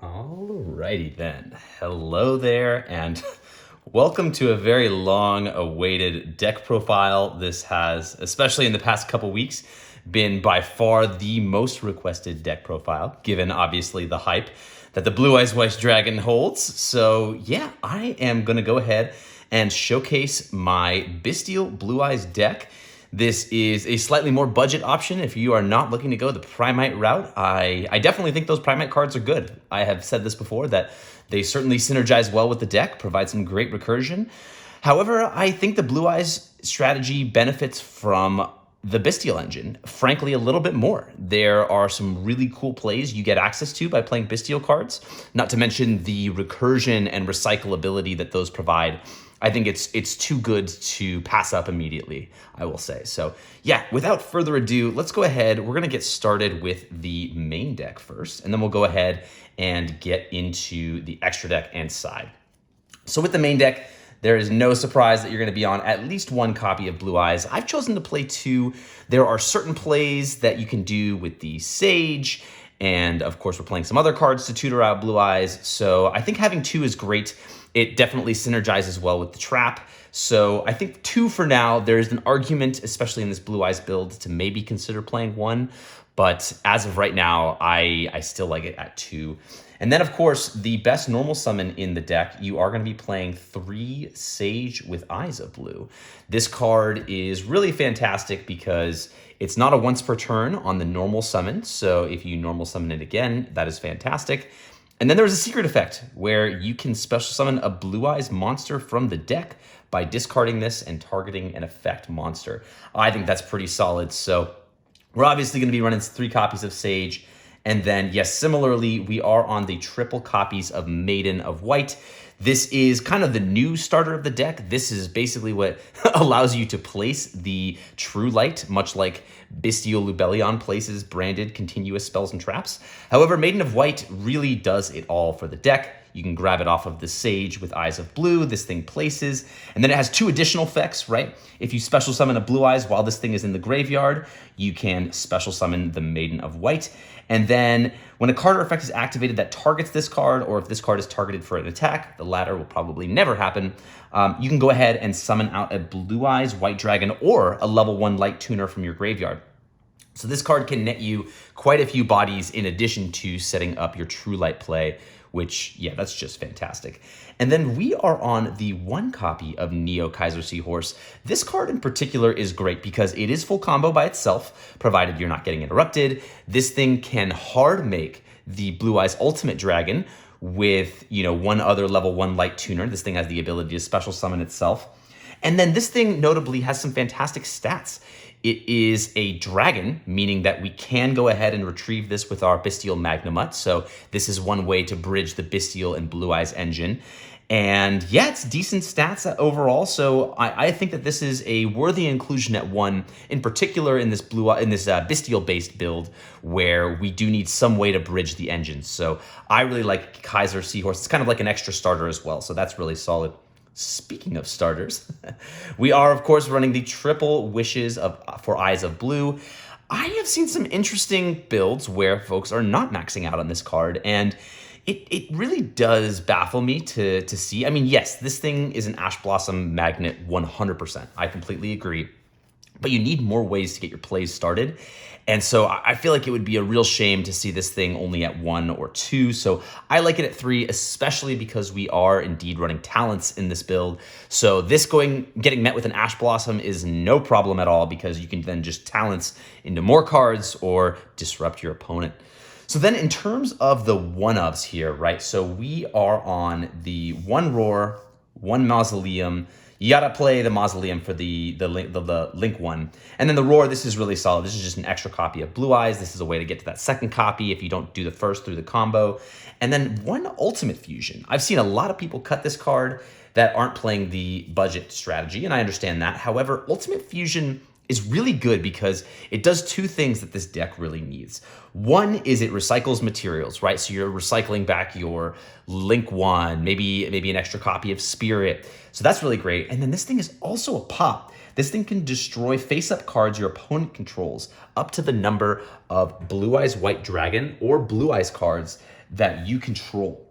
Alrighty then. Hello there, and welcome to a very long-awaited deck profile. This has, especially in the past couple weeks, been by far the most requested deck profile, given obviously the hype that the Blue Eyes White Dragon holds. So yeah, I am gonna go ahead and showcase my Bystial Blue Eyes deck. This is a slightly more budget option if you are not looking to go the Primite route. I definitely think those Primite cards are good. I have said this before, that they certainly synergize well with the deck, provide some great recursion. However, I think the Blue Eyes strategy benefits from the Bystial engine, frankly, a little bit more. There are some really cool plays you get access to by playing Bystial cards, not to mention the recursion and recyclability that those provide. I think it's too good to pass up immediately, I will say. So yeah, without further ado, let's go ahead. We're gonna get started with the main deck first, and then we'll go ahead and get into the extra deck and side. So with the main deck, there is no surprise that you're gonna be on at least one copy of Blue Eyes. I've chosen to play two. There are certain plays that you can do with the Sage, and of course we're playing some other cards to tutor out Blue Eyes. So I think having two is great. It definitely synergizes well with the trap. So I think two for now. There's an argument, especially in this Blue Eyes build, to maybe consider playing one. But as of right now, I still like it at two. And then, of course, the best normal summon in the deck, you are going to be playing 3 Sage with Eyes of Blue. This card is really fantastic because it's not a once per turn on the normal summon. So if you normal summon it again, that is fantastic. And then there's a secret effect where you can special summon a Blue Eyes monster from the deck by discarding this and targeting an effect monster. I think that's pretty solid. So we're obviously going to be running 3 copies of Sage. And then, yes, similarly, we are on the triple copies of Maiden of White. This is kind of the new starter of the deck. This is basically what allows you to place the True Light, much like Bystial Lubellion places branded continuous spells and traps. However, Maiden of White really does it all for the deck. You can grab it off of the Sage with Eyes of Blue. This thing places. And then it has 2 additional effects, right? If you special summon a Blue Eyes while this thing is in the graveyard, you can special summon the Maiden of White. And then when a card or effect is activated that targets this card, or if this card is targeted for an attack, the latter will probably never happen, you can go ahead and summon out a Blue Eyes White Dragon or a level 1 Light Tuner from your graveyard. So this card can net you quite a few bodies in addition to setting up your True Light play, which, yeah, that's just fantastic. And then we are on the 1 copy of Neo Kaiser Seahorse. This card in particular is great because it is full combo by itself, provided you're not getting interrupted. This thing can hard make the Blue Eyes Ultimate Dragon with, one other level 1 Light Tuner. This thing has the ability to special summon itself. And then this thing notably has some fantastic stats. It is a dragon, meaning that we can go ahead and retrieve this with our Bystial Magnamut. So this is one way to bridge the Bystial and Blue Eyes engine. And yeah, it's decent stats overall. So I think that this is a worthy inclusion at 1, in particular in this Bystial-based build where we do need some way to bridge the engines. So I really like Kaiser Seahorse. It's kind of like an extra starter as well. So that's really solid. Speaking of starters, we are, of course, running the triple wishes for Eyes of Blue. I have seen some interesting builds where folks are not maxing out on this card, and it really does baffle me to see. I mean, yes, this thing is an Ash Blossom magnet 100%. I completely agree. But you need more ways to get your plays started. And so I feel like it would be a real shame to see this thing only at 1 or 2. So I like it at 3, especially because we are indeed running talents in this build. So this getting met with an Ash Blossom is no problem at all because you can then just talents into more cards or disrupt your opponent. So then in terms of the one-ofs here, right? So we are on the 1 Roar, 1 Mausoleum. You gotta play the Mausoleum for the Link one. And then the Roar, this is really solid. This is just an extra copy of Blue Eyes. This is a way to get to that second copy if you don't do the first through the combo. And then 1 Ultimate Fusion. I've seen a lot of people cut this card that aren't playing the budget strategy, and I understand that. However, Ultimate Fusion is really good because it does 2 things that this deck really needs. One is it recycles materials, right? So you're recycling back your Link 1, maybe an extra copy of Spirit. So that's really great. And then this thing is also a pop. This thing can destroy face-up cards your opponent controls up to the number of Blue Eyes White Dragon or Blue Eyes cards that you control.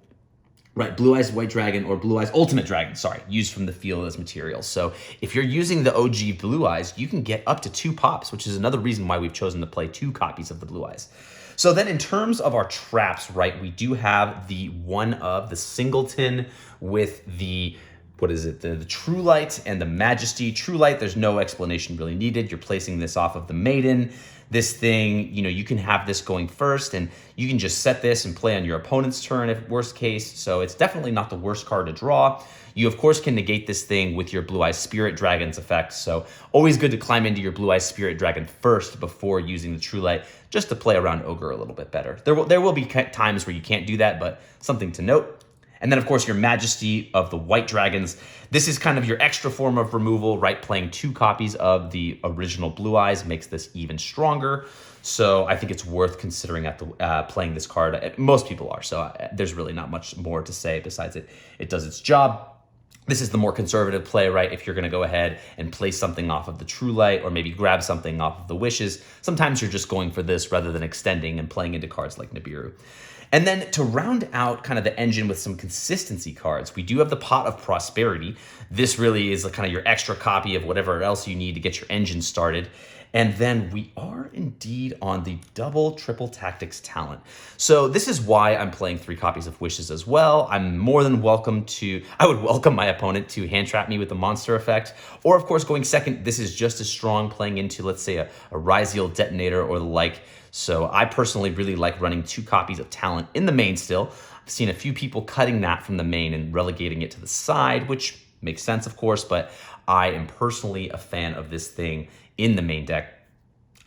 Right, Blue Eyes White Dragon or Blue Eyes Ultimate Dragon, sorry, used from the field as material. So if you're using the OG Blue Eyes, you can get up to 2 pops, which is another reason why we've chosen to play 2 copies of the Blue Eyes. So then in terms of our traps, right, we do have the one of the Singleton with the, what is it, the True Light and the Majesty. True Light, there's no explanation really needed. You're placing this off of the Maiden. This thing, you know, you can have this going first and you can just set this and play on your opponent's turn if worst case. So it's definitely not the worst card to draw. You of course can negate this thing with your Blue Eyes Spirit Dragon's effect. So always good to climb into your Blue Eyes Spirit Dragon first before using the True Light, just to play around Ogre a little bit better. There will be times where you can't do that, but something to note. And then, of course, your Majesty of the White Dragons. This is kind of your extra form of removal, right? Playing 2 copies of the original Blue Eyes makes this even stronger. So I think it's worth considering playing this card. Most people are, so there's really not much more to say besides it does its job. This is the more conservative play, right? If you're going to go ahead and play something off of the True Light or maybe grab something off of the Wishes, sometimes you're just going for this rather than extending and playing into cards like Nibiru. And then to round out kind of the engine with some consistency cards, we do have the Pot of Prosperity. This really is kind of your extra copy of whatever else you need to get your engine started. And then we are indeed on the double triple tactics talent. So this is why I'm playing 3 copies of Wishes as well. I'm more than welcome to, I would welcome my opponent to hand trap me with the monster effect. Or of course going second, this is just as strong playing into, let's say, a Ryziel detonator or the like. So I personally really like running 2 copies of talent in the main still. I've seen a few people cutting that from the main and relegating it to the side, which makes sense of course, but I am personally a fan of this thing in the main deck.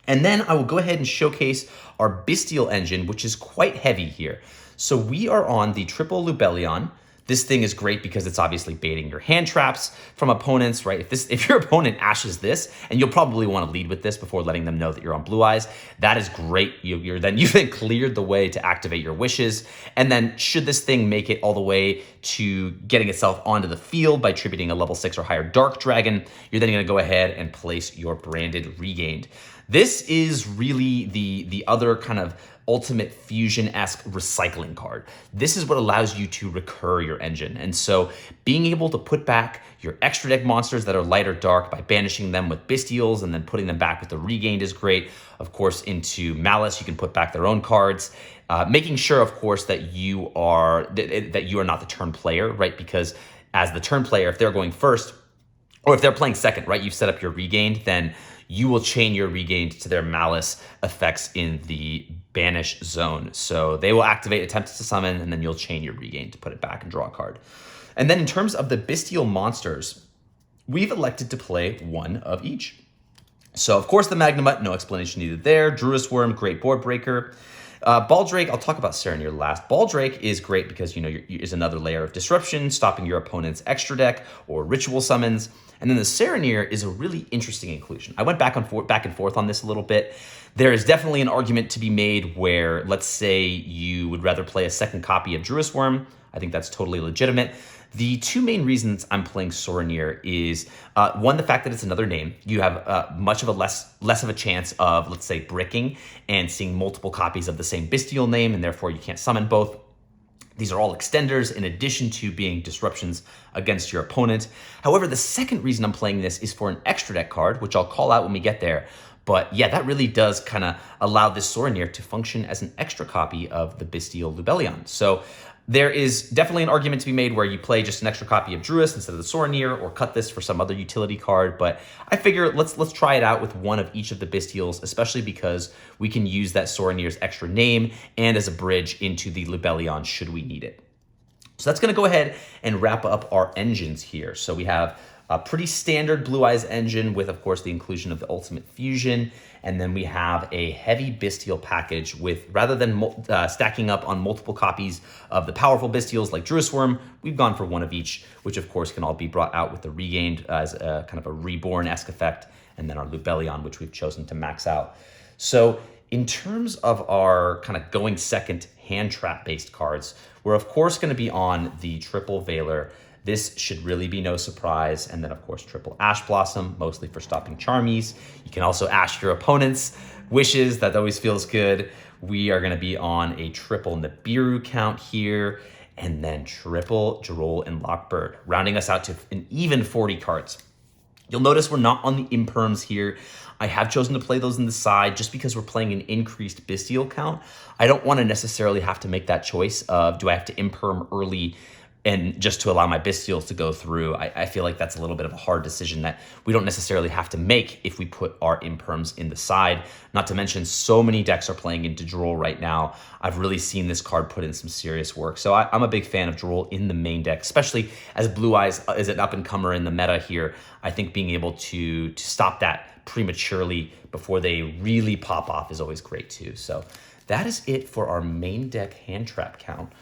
And then I will go ahead and showcase our Bystial engine, which is quite heavy here. So we are on the triple Lubellion. This thing is great because it's obviously baiting your hand traps from opponents, right? If your opponent ashes this, and you'll probably want to lead with this before letting them know that you're on Blue Eyes, that is great. You've then cleared the way to activate your Wishes. And then should this thing make it all the way to getting itself onto the field by tributing a level 6 or higher Dark Dragon, you're then going to go ahead and place your branded Regained. This is really the other kind of Ultimate Fusion-esque recycling card. This is what allows you to recur your engine. And so being able to put back your extra deck monsters that are light or dark by banishing them with Bystials and then putting them back with the Regained is great. Of course, into Malice, you can put back their own cards. Making sure, of course, that you are not the turn player, right? Because as the turn player, if they're going first, or if they're playing second, right, you've set up your Regained, then you will chain your Regained to their Malice effects in the banish zone. So they will activate attempts to summon, and then you'll chain your Regained to put it back and draw a card. And then in terms of the Bystial monsters, we've elected to play 1 of each. So of course the Magnamut, no explanation needed there. Druis Worm, great board breaker. Baldrake, I'll talk about Serenir last. Baldrake is great because, is another layer of disruption, stopping your opponent's extra deck or ritual summons. And then the Serenir is a really interesting inclusion. I went back and forth on this a little bit. There is definitely an argument to be made where, let's say you would rather play a second copy of Druis Worm. I think that's totally legitimate. The 2 main reasons I'm playing Serenir is, one, the fact that it's another name. You have much of a less of a chance of, let's say, bricking and seeing multiple copies of the same Bystial name, and therefore you can't summon both. These are all extenders in addition to being disruptions against your opponent. However, the second reason I'm playing this is for an extra deck card, which I'll call out when we get there. But yeah, that really does kind of allow this Serenir to function as an extra copy of the Bystial Lubellion. So there is definitely an argument to be made where you play just an extra copy of Druis instead of the Serenir, or cut this for some other utility card. But I figure let's try it out with 1 of each of the Bystials, especially because we can use that Serenir's extra name and as a bridge into the Lubellion should we need it. So that's going to go ahead and wrap up our engines here. So we have a pretty standard Blue Eyes engine with, of course, the inclusion of the Ultimate Fusion. And then we have a heavy Bystial package with, rather than stacking up on multiple copies of the powerful Bystials like Druis Worm, we've gone for 1 of each, which of course can all be brought out with the Regained as a kind of a Reborn-esque effect, and then our Lubellion, which we've chosen to max out. So in terms of our kind of going second hand trap-based cards, we're of course going to be on the triple Veiler This should really be no surprise. And then of course, triple Ash Blossom, mostly for stopping Charmies. You can also ash your opponent's wishes. That always feels good. We are gonna be on a triple Nibiru count here, and then triple Droll and Lockbird, rounding us out to an even 40 cards. You'll notice we're not on the imperms here. I have chosen to play those in the side just because we're playing an increased Bystial count. I don't want to necessarily have to make that choice of, do I have to imperm early and just to allow my Bystials to go through? I feel like that's a little bit of a hard decision that we don't necessarily have to make if we put our imperms in the side. Not to mention, so many decks are playing into Droll right now. I've really seen this card put in some serious work. So I'm a big fan of Droll in the main deck, especially as Blue Eyes is an up-and-comer in the meta here. I think being able to stop that prematurely before they really pop off is always great too. So that is it for our main deck hand trap count.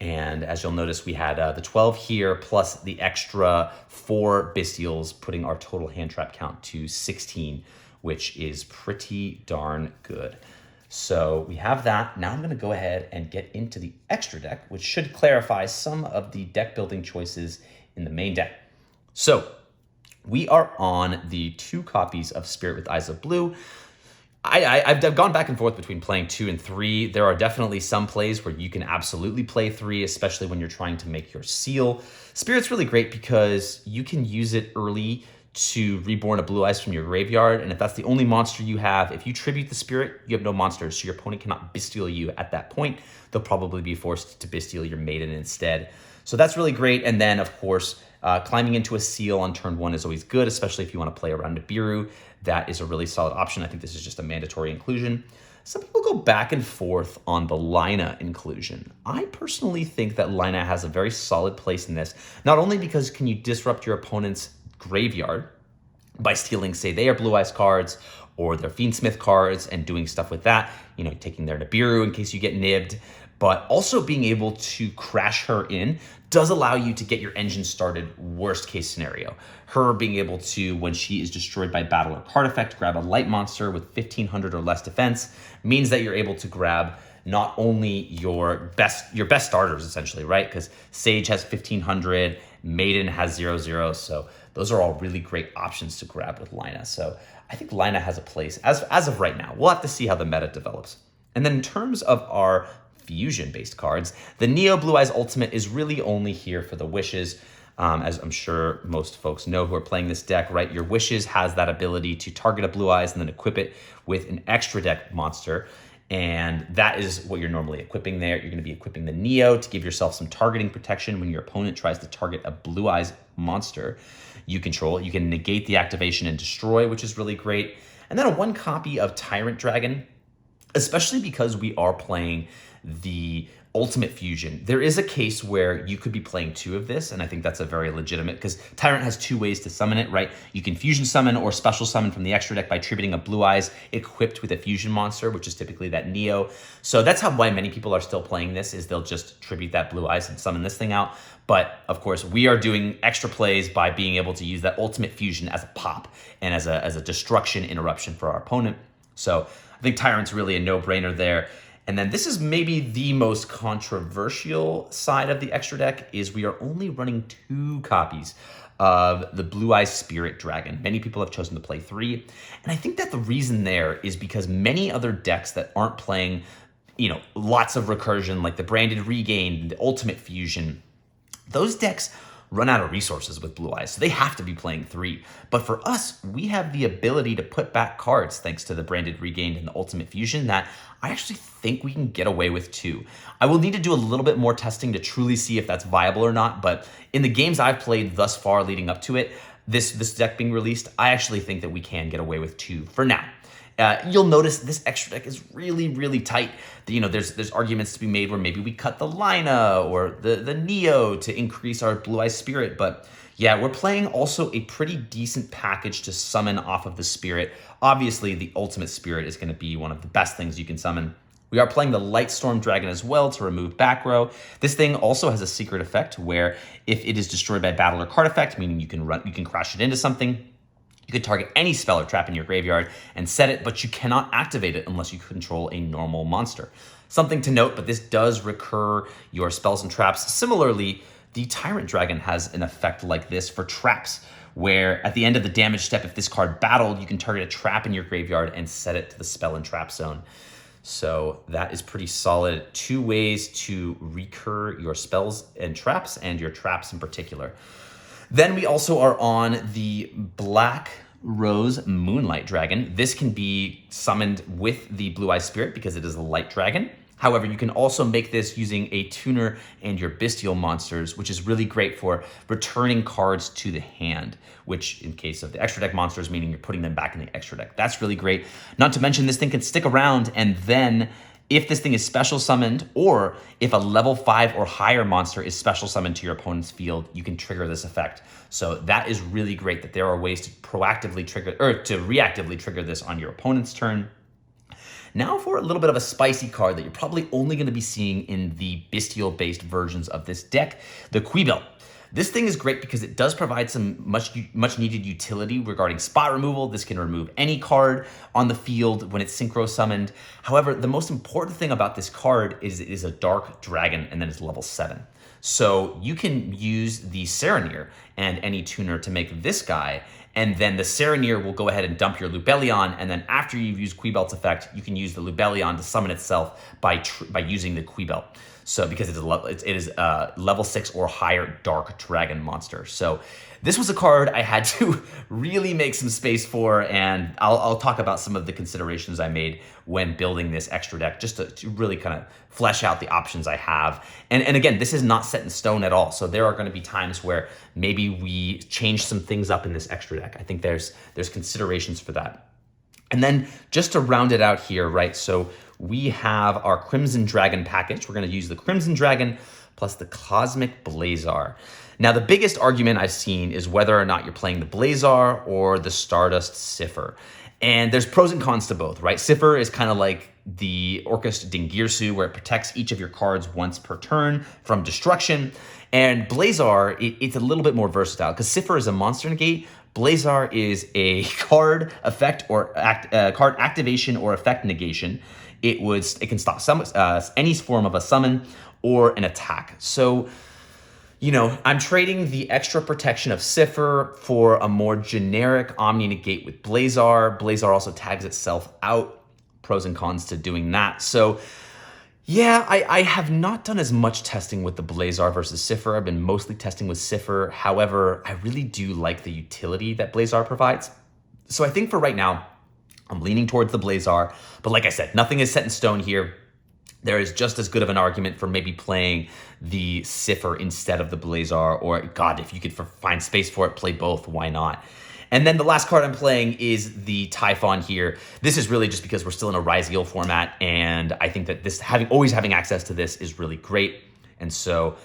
And as you'll notice, we had the 12 here plus the extra 4 Bystials, putting our total hand trap count to 16, which is pretty darn good. So we have that. Now I'm going to go ahead and get into the extra deck, which should clarify some of the deck building choices in the main deck. So we are on the 2 copies of Spirit with Eyes of Blue. I've gone back and forth between playing 2 and 3. There are definitely some plays where you can absolutely play 3, especially when you're trying to make your seal. Spirit's really great because you can use it early to reborn a Blue Eyes from your graveyard, and if that's the only monster you have, if you tribute the Spirit, you have no monsters, so your opponent cannot Bystial you at that point. They'll probably be forced to Bystial your Maiden instead. So that's really great, and then of course, climbing into a seal on turn 1 is always good, especially if you want to play around Nibiru. That is a really solid option. I think this is just a mandatory inclusion. Some people go back and forth on the Lina inclusion. I personally think that Lina has a very solid place in this, not only because can you disrupt your opponent's graveyard by stealing, say, their Blue Eyes cards or their Fiendsmith cards and doing stuff with that, you know, taking their Nibiru in case you get nibbed, but also being able to crash her in does allow you to get your engine started worst case scenario. Her being able to, when she is destroyed by battle or card effect, grab a light monster with 1500 or less defense means that you're able to grab not only your best starters essentially, right? Because Sage has 1500, Maiden has 0/0, so those are all really great options to grab with Lina. So I think Lina has a place as of right now. We'll have to see how the meta develops. And then in terms of our fusion-based cards, the Neo Blue Eyes Ultimate is really only here for the wishes. As I'm sure most folks know who are playing this deck, right? Your wishes has that ability to target a Blue Eyes and then equip it with an extra deck monster. And that is what you're normally equipping there. You're going to be equipping the Neo to give yourself some targeting protection when your opponent tries to target a Blue Eyes monster you control. You can negate the activation and destroy, which is really great. And then a 1 copy of Tyrant Dragon, especially because we are playing the Ultimate Fusion. There is a case where you could be playing 2 of this, and I think that's a very legitimate, because Tyrant has 2 ways to summon it, right? You can fusion summon or special summon from the extra deck by tributing a Blue Eyes equipped with a fusion monster, which is typically that Neo. So that's why many people are still playing this, is they'll just tribute that Blue Eyes and summon this thing out. But of course, we are doing extra plays by being able to use that Ultimate Fusion as a pop and as a destruction interruption for our opponent. So I think Tyrant's really a no-brainer there. And then this is maybe the most controversial side of the extra deck, is we are only running 2 copies of the Blue Eyes Spirit Dragon. Many people have chosen to play 3. And I think that the reason there is because many other decks that aren't playing, you know, lots of recursion, like the Branded Regain, the Ultimate Fusion, those decks run out of resources with Blue Eyes, so they have to be playing 3. But for us, we have the ability to put back cards thanks to the Branded Regained and the Ultimate Fusion that I actually think we can get away with 2. I will need to do a little bit more testing to truly see if that's viable or not, but in the games I've played thus far leading up to it, this deck being released, I actually think that we can get away with 2 for now. You'll notice this extra deck is really, really tight. You know, there's arguments to be made where maybe we cut the Lina or the Neo to increase our Blue Eyes Spirit. But yeah, we're playing also a pretty decent package to summon off of the Spirit. Obviously, the Ultimate Spirit is going to be one of the best things you can summon. We are playing the Lightstorm Dragon as well to remove back row. This thing also has a secret effect where if it is destroyed by battle or card effect, meaning you can crash it into something, you could target any spell or trap in your graveyard and set it, but you cannot activate it unless you control a normal monster. Something to note, but this does recur your spells and traps similarly the Tyrant Dragon has an effect like this for traps, where at the end of the damage step, if this card battled, you can target a trap in your graveyard and set it to the spell and trap zone. So that is pretty solid. 2 ways to recur your spells and traps, and your traps in particular. Then we also are on the Black Rose Moonlight Dragon. This can be summoned with the Blue Eye Spirit because it is a light dragon. However, you can also make this using a tuner and your Bystial monsters, which is really great for returning cards to the hand, which in case of the extra deck monsters, meaning you're putting them back in the extra deck. That's really great. Not to mention this thing can stick around, and then if this thing is special summoned, or if a level 5 or higher monster is special summoned to your opponent's field, you can trigger this effect. So that is really great that there are ways to proactively trigger, or to reactively trigger this on your opponent's turn. Now for a little bit of a spicy card that you're probably only going to be seeing in the Bystial-based versions of this deck, the Quibel. This thing is great because it does provide some much needed utility regarding spot removal. This can remove any card on the field when it's synchro summoned. However, the most important thing about this card is it is a dark dragon, and then it's level 7. So you can use the Serenir and any tuner to make this guy, and then the Serenir will go ahead and dump your Lubellion, and then after you've used Quibel's effect, you can use the Lubellion to summon itself by using the Quibel. So because it is a level 6 or higher dark dragon monster. So this was a card I had to really make some space for, and I'll talk about some of the considerations I made when building this extra deck, just to really kind of flesh out the options I have. And again, this is not set in stone at all. So there are going to be times where maybe we change some things up in this extra deck. I think there's considerations for that. And then just to round it out here, right? So we have our Crimson Dragon package. We're going to use the Crimson Dragon plus the Cosmic Blazar. Now, the biggest argument I've seen is whether or not you're playing the Blazar or the Stardust Cipher. And there's pros and cons to both, right? Cipher is kind of like the Orcust Dingirsu, where it protects each of your cards once per turn from destruction. And Blazar, it's a little bit more versatile because Cipher is a monster negate. Blazar is a card effect or card activation or effect negation. It can stop any form of a summon or an attack. So, you know, I'm trading the extra protection of Cipher for a more generic Omni Negate with Blazar. Blazar also tags itself out. Pros and cons to doing that. So, yeah, I have not done as much testing with the Blazar versus Cipher. I've been mostly testing with Cipher. However, I really do like the utility that Blazar provides. So I think for right now, I'm leaning towards the Blazar. But like I said, nothing is set in stone here. There is just as good of an argument for maybe playing the Cipher instead of the Blazar, or God, if you could find space for it, play both, why not? And then the last card I'm playing is the Typhon here. This is really just because we're still in a Ryzeal format, and I think that this always having access to this is really great. And so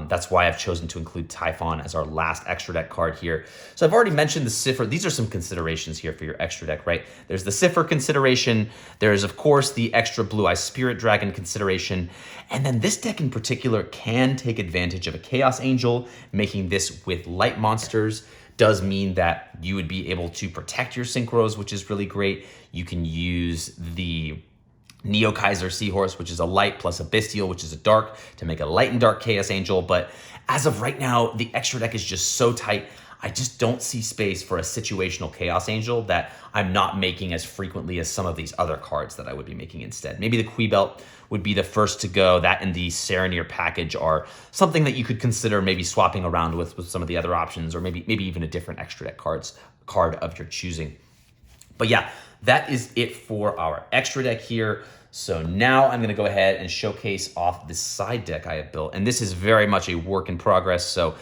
that's why I've chosen to include Typhon as our last extra deck card here. So I've already mentioned the Cipher. These are some considerations here for your extra deck, right? There's the Cipher consideration. There's, of course, the extra Blue Eye Spirit Dragon consideration. And then this deck in particular can take advantage of a Chaos Angel. Making this with light monsters does mean that you would be able to protect your synchros, which is really great. You can use the Neo Kaiser Seahorse, which is a light, plus a Bystial, which is a dark, to make a light and dark Chaos Angel. But as of right now, the extra deck is just so tight. I just don't see space for a situational Chaos Angel that I'm not making as frequently as some of these other cards that I would be making instead. Maybe the Quibel would be the first to go. That and the Serenir package are something that you could consider maybe swapping around with some of the other options, or maybe even a different extra deck card of your choosing. But yeah, that is it for our extra deck here. So now I'm going to go ahead and showcase off the side deck I have built. And this is very much a work in progress, so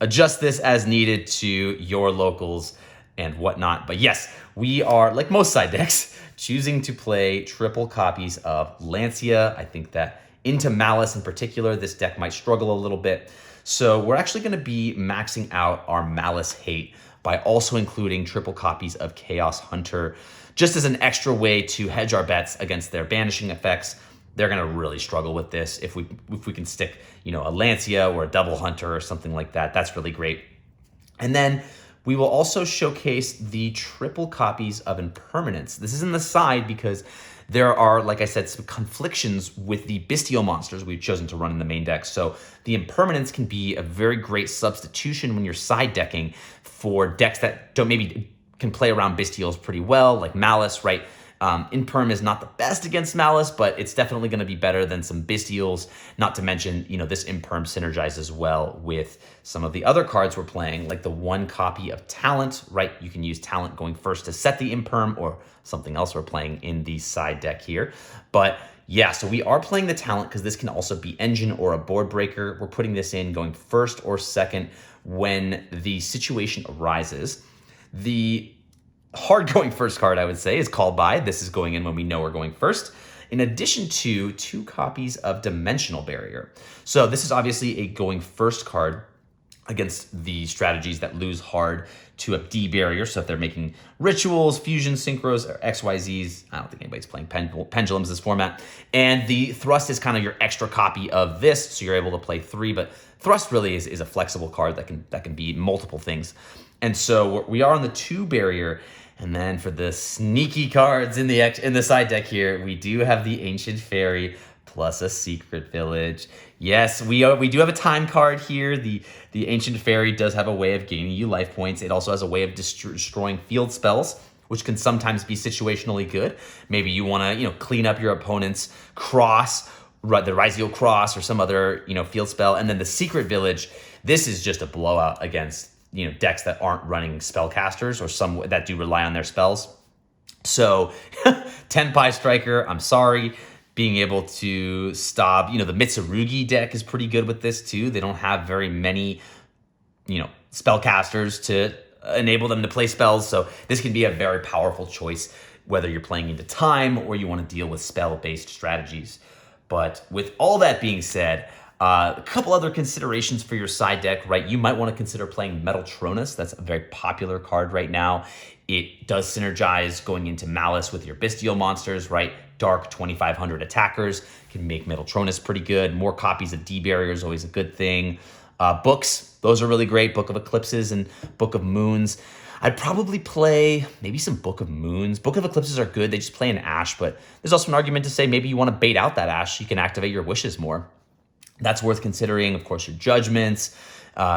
adjust this as needed to your locals and whatnot. But yes, we are, like most side decks, choosing to play triple copies of Lancia. I think that into Malice in particular, this deck might struggle a little bit. So we're actually going to be maxing out our Malice hate by also including triple copies of Chaos Hunter, just as an extra way to hedge our bets against their banishing effects. They're going to really struggle with this. If we can stick, you know, a Lancia or a Double Hunter or something like that, that's really great. And then we will also showcase the triple copies of Impermanence. This is in the side because there are, like I said, some conflictions with the Bystial monsters we've chosen to run in the main deck. So the impermanence can be a very great substitution when you're side decking for decks that don't maybe can play around Bystials pretty well, like Malice, right? Imperm is not the best against Malice, but it's definitely going to be better than some Bystials. Not to mention, this Imperm synergizes well with some of the other cards we're playing, like the 1 copy of Talent, right? You can use Talent going first to set the Imperm, or something else we're playing in the side deck here. But yeah, so we are playing the Talent because this can also be Engine or a board breaker. We're putting this in going first or second when the situation arises. The hard going first card, I would say, is Called By. This is going in when we know we're going first, in addition to 2 copies of Dimensional Barrier. So this is obviously a going first card against the strategies that lose hard to a D barrier. So if they're making rituals, fusion, synchros, or XYZs, I don't think anybody's playing pendulums this format. And the thrust is kind of your extra copy of this, so you're able to play 3, but thrust really is a flexible card that can be multiple things. And so we are on the 2 barrier. And then for the sneaky cards in the side deck here, we do have the Ancient Fairy plus a Secret Village. Yes, we do have a time card here. The Ancient Fairy does have a way of gaining you life points. It also has a way of destroying field spells, which can sometimes be situationally good. Maybe you want to clean up your opponent's cross, the Ryzial Cross or some other field spell. And then the Secret Village, this is just a blowout against decks that aren't running spellcasters or some that do rely on their spells. So Tenpai Striker, I'm sorry. Being able to stop, the Mitsurugi deck is pretty good with this too. They don't have very many, spellcasters to enable them to play spells. So this can be a very powerful choice, whether you're playing into time or you want to deal with spell-based strategies. But with all that being said, a couple other considerations for your side deck, right? You might want to consider playing Metaltronus. That's a very popular card right now. It does synergize going into Malice with your Bystial monsters, right? Dark 2,500 attackers can make Metaltronus pretty good. More copies of D Barrier is always a good thing. Books, those are really great. Book of Eclipses and Book of Moons. I'd probably play maybe some Book of Moons. Book of Eclipses are good. They just play an Ash, but there's also an argument to say maybe you want to bait out that Ash so you can activate your wishes more. That's worth considering. Of course, your Judgments.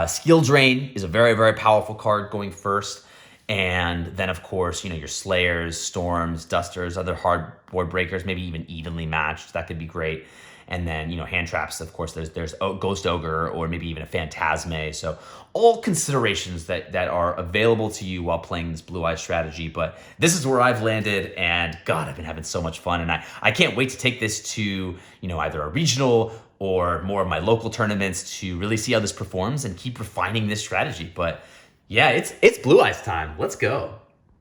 Skill Drain is a very, very powerful card going first. And then, of course, your Slayers, Storms, Dusters, other hard board breakers, maybe even evenly matched. That could be great. And then, hand traps, of course, there's Ghost Ogre or maybe even a Phantasme. So all considerations that are available to you while playing this Blue Eyes strategy. But this is where I've landed, and God, I've been having so much fun. And I can't wait to take this to, either a regional or more of my local tournaments to really see how this performs and keep refining this strategy. But yeah, it's Blue Eyes time. Let's go.